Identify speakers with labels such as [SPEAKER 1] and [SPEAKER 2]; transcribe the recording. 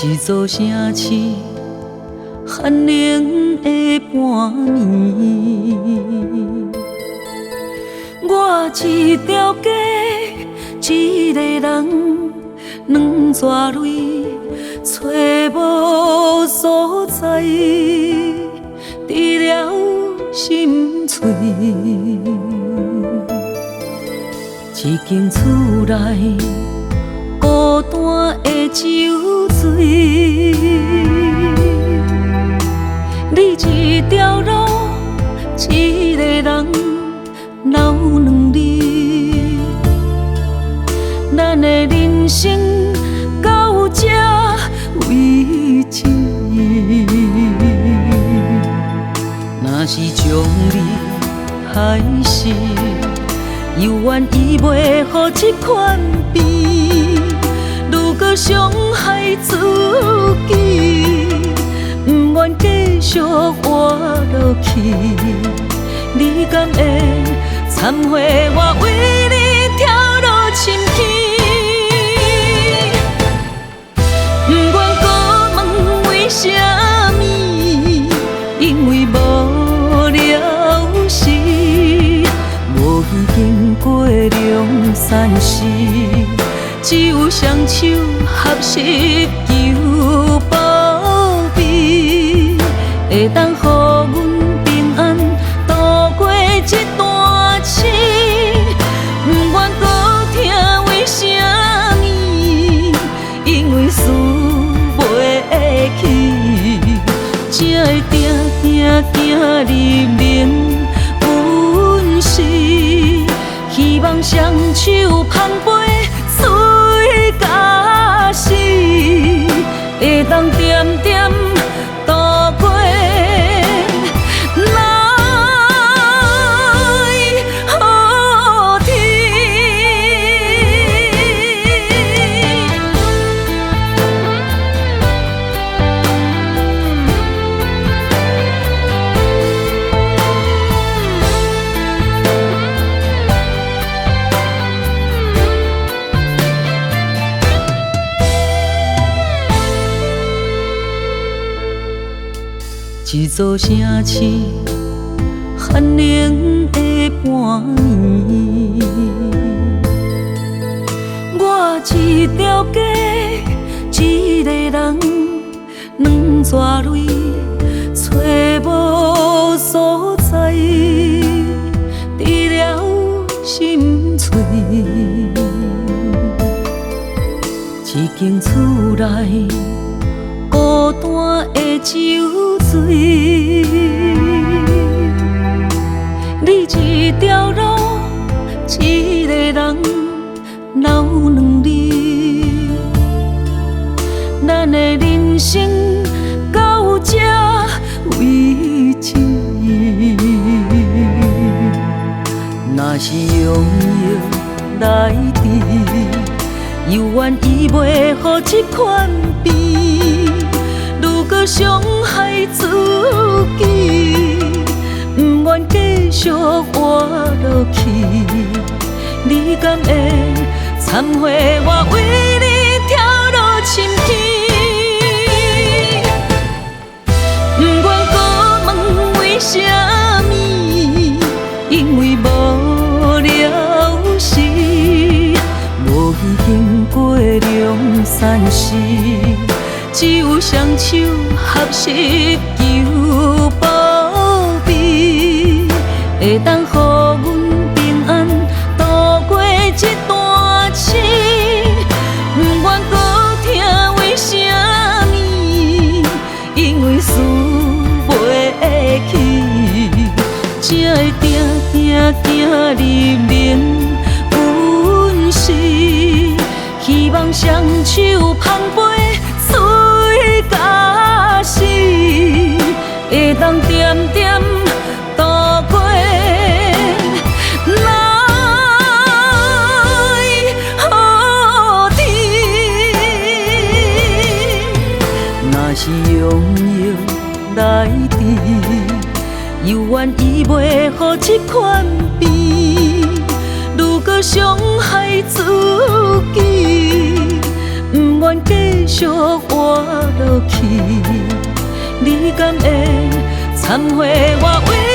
[SPEAKER 1] 一座城市，寒冷的半暝。我一条街，一个人，两撮泪，找无所在，除了心碎。一间厝内，孤单的酒醉。你一条路，一个人，留两字。咱的人生到这为止。若是将你害死，犹原伊袂予这款病，如果伤害自己，不愿继续活落去，你敢会忏悔我为你跳落深溪？不愿搁问为什么，因为无了时。无已经过两散时，只有双手合十求保庇，会当予阮平安度过这段情。不愿搁听为什么，因为输袂起，才会定入眠。希望双手捧杯水甲死，会当点点度过来好天。一座城市，寒冷的半暝。我一条街，一个人，两撮泪，找无所在，除了心碎。一间厝内，孤单的酒醉。你一条路，一个人，留两字。咱的人生到这为止。若是用药来治，犹原伊袂予这款病。如果伤害自己，不愿继续活落去，你敢会忏悔我为你跳落深溪？不愿搁问为什么，因为无了时。无已经过两散时，只有双手合十求保庇，会当予阮平安度过这段情。不愿搁听为什么，因为输袂起，才会定入眠阮是。希望双手捧杯水甲死，会当点点度过来好天。若是用药来治，犹原伊袂予这款病。如果伤害自己，不愿继继续活落去，你敢会忏悔我为？